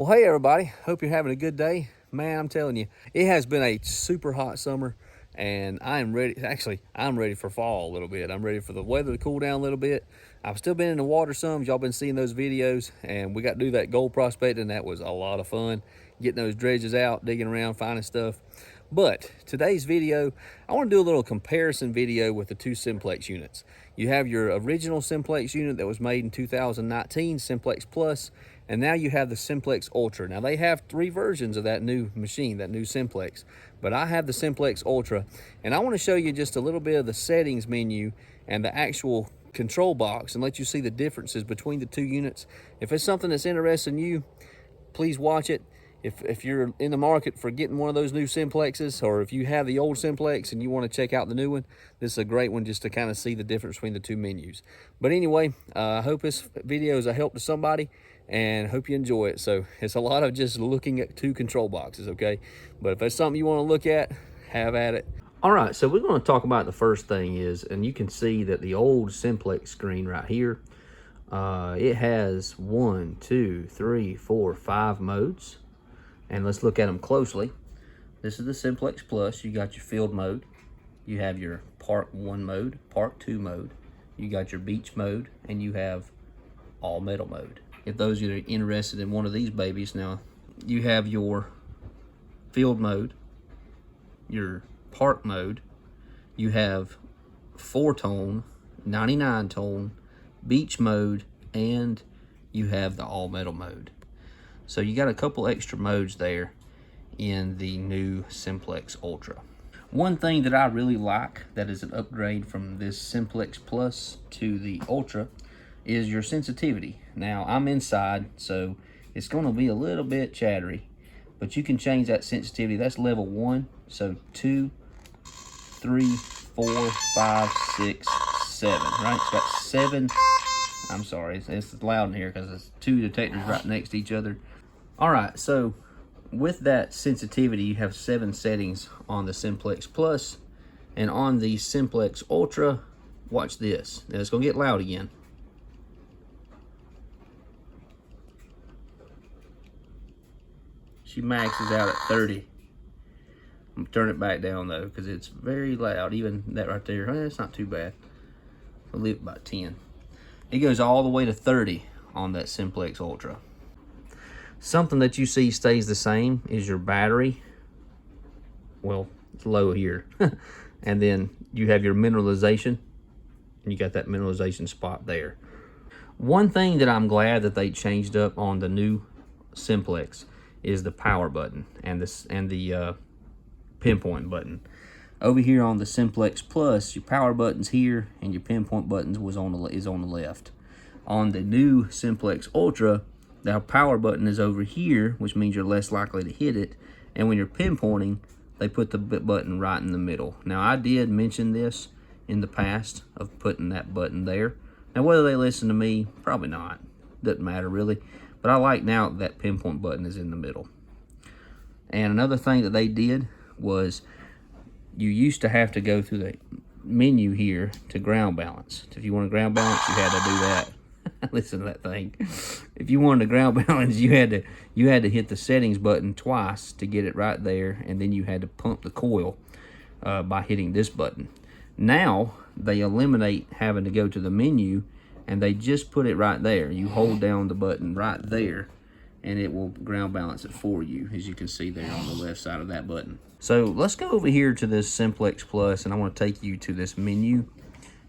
Well, hey everybody, hope you're having a good day. Man, I'm telling you, it has been a super hot summer and I am ready. Actually, I'm ready for fall a little bit. I'm ready for the weather to cool down a little bit. I've still been in the water some. Y'all been seeing those videos, and we got to do that gold prospecting. That was a lot of fun, getting those dredges out, digging around, finding stuff. But today's video, I want to do a little comparison video with the two Simplex units. You have your original Simplex unit that was made in 2019, Simplex Plus, and now you have the Simplex Ultra. Now they have three versions of that new machine, that new Simplex, but I have the Simplex Ultra, and I want to show you just a little bit of the settings menu and the actual control box and let you see the differences between the two units. If it's something that's interesting you, please watch it. If you're in the market for getting one of those new Simplexes, or if you have the old Simplex and you want to check out the new one, this is a great one just to kind of see the difference between the two menus. But anyway, I hope this video is a help to somebody and hope you enjoy it. So it's a lot of just looking at two control boxes, okay? But if that's something you want to look at, have at it. All right, so we're going to talk about the first thing is, and you can see that the old Simplex screen right here, it has 1, 2, 3, 4, 5 modes. And let's look at them closely. This is the Simplex Plus. You got your field mode. You have your Park 1 mode, Park 2 mode. You got your beach mode, and you have all metal mode. If those of you are interested in one of these babies, now you have your field mode, your park mode, you have 4-tone, 99-tone, beach mode, and you have the all metal mode. So you got a couple extra modes there in the new Simplex Ultra. One thing that I really like that is an upgrade from this Simplex Plus to the Ultra is your sensitivity. Now I'm inside, so it's going to be a little bit chattery, but you can change that sensitivity. That's level 1, so 2, 3, 4, 5, 6, 7, right? It's got 7. I'm sorry, it's loud in here because there's 2 detectors right next to each other. All right, so with that sensitivity, you have 7 settings on the Simplex Plus, and on the Simplex Ultra, watch this. Now it's gonna get loud again. She maxes out at 30. I'm gonna turn it back down though, because it's very loud. Even that right there, it's not too bad. I'll leave it about 10. It goes all the way to 30 on that Simplex Ultra. Something that you see stays the same is your battery. Well, it's low here. And then you have your mineralization, and you got that mineralization spot there. One thing that I'm glad that they changed up on the new Simplex is the power button and the pinpoint button. Over here on the Simplex Plus, your power button's here and your pinpoint buttons is on the left. On the new Simplex Ultra, the power button is over here, which means you're less likely to hit it. And when you're pinpointing, they put the button right in the middle. Now, I did mention this in the past of putting that button there. Now, whether they listen to me, probably not. Doesn't matter really. But I like now that pinpoint button is in the middle. And another thing that they did was you used to have to go through the menu here to ground balance. If you want to ground balance, you had to do that. Listen to that thing. If you wanted to ground balance, you had to hit the settings button twice to get it right there, and then you had to pump the coil by hitting this button. Now they eliminate having to go to the menu, and they just put it right there. You hold down the button right there, and it will ground balance it for you, as you can see there on the left side of that button. So let's go over here to this Simplex Plus, and I want to take you to this menu.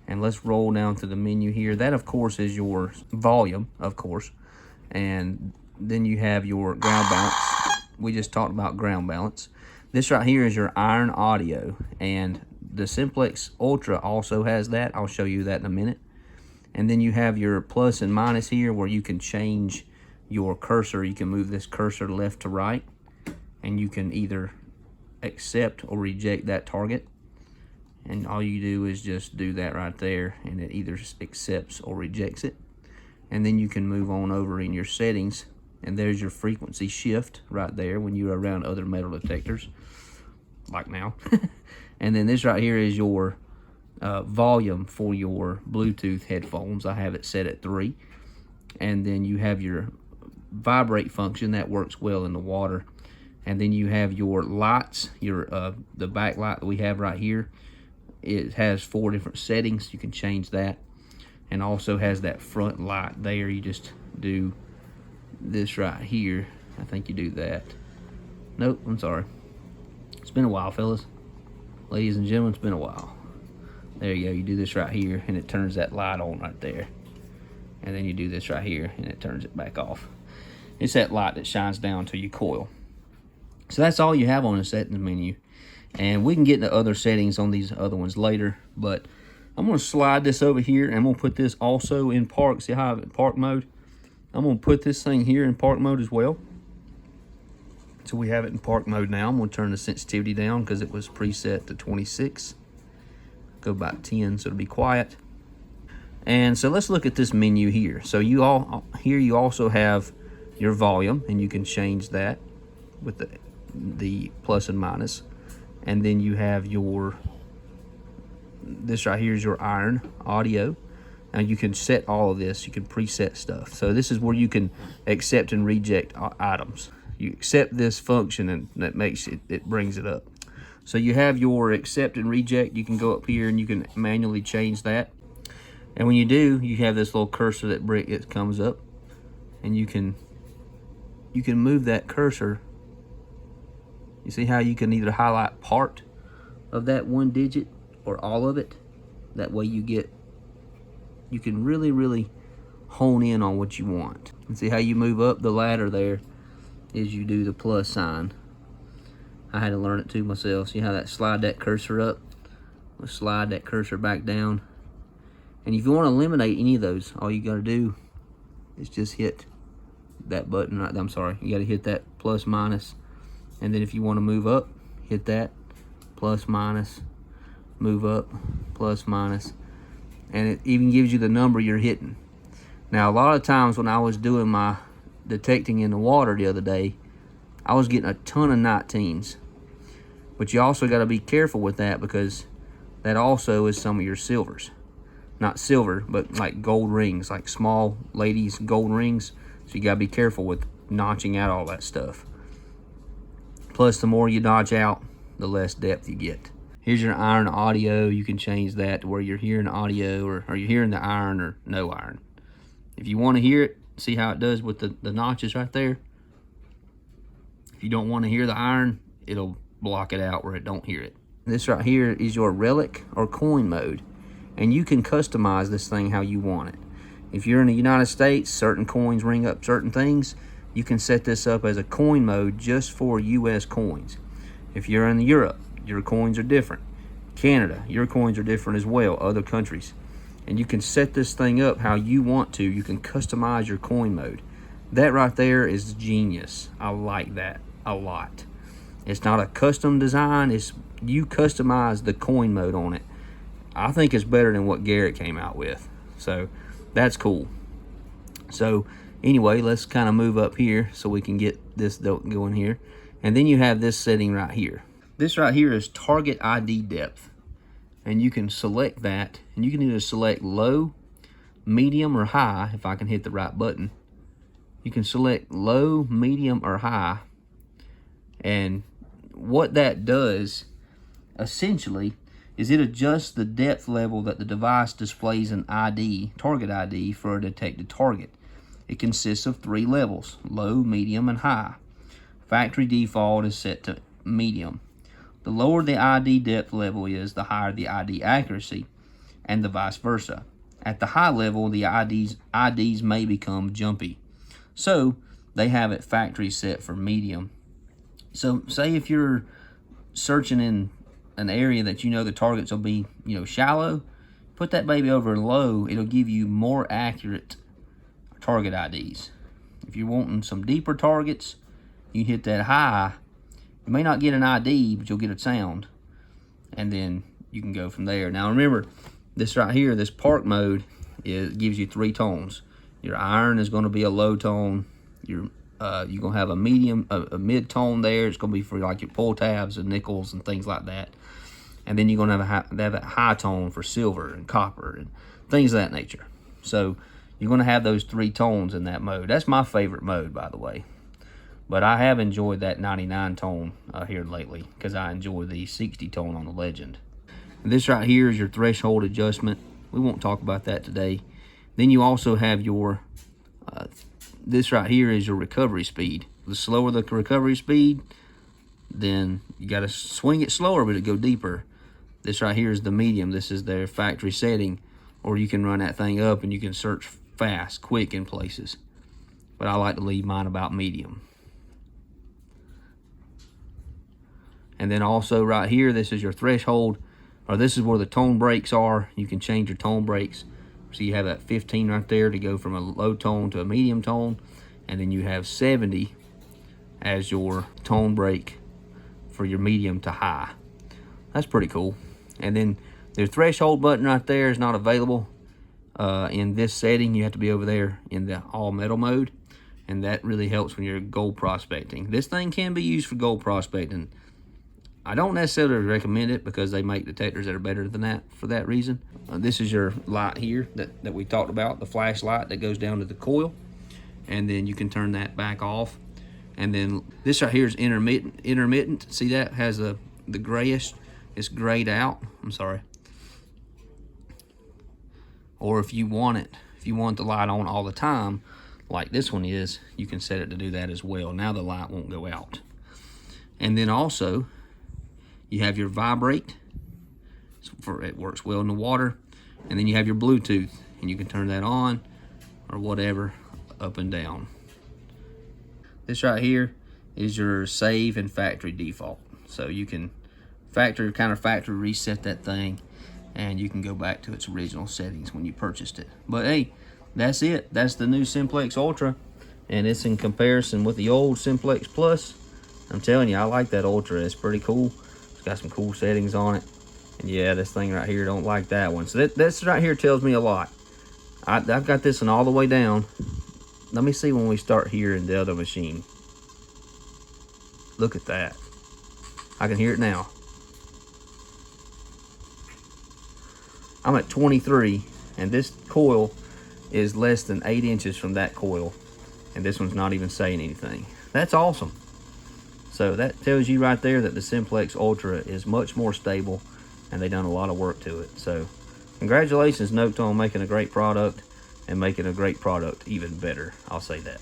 And let's roll down to the menu here. That, of course, is your volume, of course. And then you have your ground balance. We just talked about ground balance. This right here is your iron audio. And the Simplex Ultra also has that. I'll show you that in a minute. And then you have your plus and minus here where you can change your cursor. You can move this cursor left to right. And you can either accept or reject that target. And all you do is just do that right there, and it either accepts or rejects it. And then you can move on over in your settings, and there's your frequency shift right there when you're around other metal detectors, like now. And then this right here is your volume for your Bluetooth headphones. I have it set at 3. And then you have your vibrate function that works well in the water. And then you have your lights, your the backlight that we have right here. It has 4 different settings. You can change that, and also has that front light there. You just do this right here. I think you do that. Nope, I'm sorry. It's been a while, fellas. Ladies and gentlemen, it's been a while. There you go. You do this right here, and it turns that light on right there. And then you do this right here, and it turns it back off. It's that light that shines down to your coil. So that's all you have on the settings menu. And we can get into other settings on these other ones later, but I'm going to slide this over here, and I'm going to put this also in park. See how I have it in park mode? I'm going to put this thing here in park mode as well. So we have it in park mode now. I'm going to turn the sensitivity down because it was preset to 26. Go about 10 so it'll be quiet. And so let's look at this menu here. So you also have your volume, and you can change that with the plus and minus. And then you have this right here is your iron audio. Now you can set all of this. You can preset stuff. So this is where you can accept and reject items. You accept this function, and that makes it brings it up. So you have your accept and reject. You can go up here and you can manually change that. And when you do, you have this little cursor that comes up, and you can move that cursor. You see how you can either highlight part of that 1 digit or all of it. That way you can really hone in on what you want. And see how you move up the ladder there is you do the plus sign. I had to learn it too myself. See how slide that cursor up? We'll slide that cursor back down. And if you want to eliminate any of those, all you got to do is just hit that button right there. I'm sorry, you got to hit that plus minus. And then if you want to move up, hit that plus minus, move up, plus minus. And it even gives you the number you're hitting. Now, a lot of times when I was doing my detecting in the water the other day, I was getting a ton of 19s. But you also got to be careful with that, because that also is some of your silvers. Not silver, but like gold rings, like small ladies' gold rings. So you got to be careful with notching out all that stuff. Plus, the more you notch out, the less depth you get. Here's your iron audio. You can change that to where you're hearing audio, or are you hearing the iron or no iron. If you want to hear it, see how it does with the notches right there. If you don't want to hear the iron, it'll block it out where it don't hear it. This right here is your relic or coin mode, and you can customize this thing how you want it. If you're in the United States, certain coins ring up certain things. You can set this up as a coin mode just for US coins. If you're in Europe, your coins are different. Canada, your coins are different as well, other countries. And you can set this thing up how you want to. You can customize your coin mode. That right there is genius. I like that a lot. It's not a custom design, it's you customize the coin mode on it. I think it's better than what Garrett came out with. So that's cool. So anyway, let's kind of move up here so we can get this going here. And then you have this setting right here. This right here is target ID depth. And you can select that. And you can either select low, medium, or high, if I can hit the right button. You can select low, medium, or high. And what that does, essentially, is it adjusts the depth level that the device displays an ID, target ID, for a detected target. It consists of 3 levels, low, medium, and high. Factory default is set to medium. The lower the ID depth level is, the higher the ID accuracy, and the vice versa. At the high level, the IDs may become jumpy. So they have it factory set for medium. So say if you're searching in an area that you know the targets will be, shallow, put that baby over low. It'll give you more accurate target IDs. If you're wanting some deeper targets, you hit that high. You may not get an ID, but you'll get a sound. And then you can go from there. Now remember, this right here, this park mode, gives you 3 tones. Your iron is going to be a low tone. You're going to have a medium, a mid tone there. It's going to be for like your pull tabs and nickels and things like that. And then you're going to have a high tone for silver and copper and things of that nature. So you're going to have those 3 tones in that mode. That's my favorite mode, by the way. But I have enjoyed that 99 tone here lately, because I enjoy the 60 tone on the Legend. And this right here is your threshold adjustment. We won't talk about that today. Then you also have your, this right here is your recovery speed. The slower the recovery speed, then you got to swing it slower, but it go deeper. This right here is the medium. This is their factory setting, or you can run that thing up and you can search fast, quick in places. But I like to leave mine about medium. And then also right here, this is your threshold, or this is where the tone breaks are. You can change your tone breaks. So you have that 15 right there to go from a low tone to a medium tone, and then you have 70 as your tone break for your medium to high. That's pretty cool. And then the threshold button right there is not available in this setting. You have to be over there in the all metal mode, and that really helps when you're gold prospecting. This thing can be used for gold prospecting. I don't necessarily recommend it because they make detectors that are better than that for that reason. This is your light here that we talked about, the flashlight that goes down to the coil, and then you can turn that back off. And then this right here is intermittent. See, that has the grayish, it's grayed out. I'm sorry. Or if you want the light on all the time, like this one is, you can set it to do that as well. Now the light won't go out. And then also, you have your vibrate, it works well in the water. And then you have your Bluetooth, and you can turn that on or whatever, up and down. This right here is your save and factory default. So you can factory reset that thing, and you can go back to its original settings when you purchased it. But hey, that's it. That's the new Simplex Ultra, and it's in comparison with the old Simplex Plus. I'm telling you, I like that Ultra. It's pretty cool. It's got some cool settings on it. And yeah, this thing right here don't like that one. So this right here tells me a lot. I've got this one all the way down. Let me see when we start here in the other machine. Look at that. I can hear it now. I'm at 23, and this coil is less than 8 inches from that coil, and this one's not even saying anything. That's awesome. So that tells you right there that the Simplex Ultra is much more stable, and they've done a lot of work to it. So congratulations, Nokta, on making a great product, and making a great product even better. I'll say that.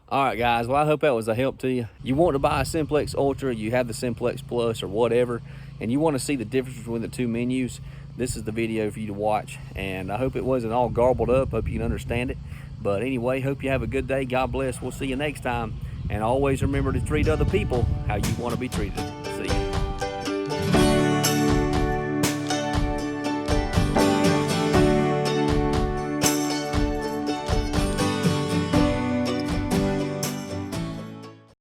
All right, guys. Well, I hope that was a help to you. You want to buy a Simplex Ultra, you have the Simplex Plus or whatever, and you want to see the difference between the two menus, this is the video for you to watch. And I hope it wasn't all garbled up. Hope you can understand it. But anyway, hope you have a good day. God bless. We'll see you next time. And always remember to treat other people how you want to be treated.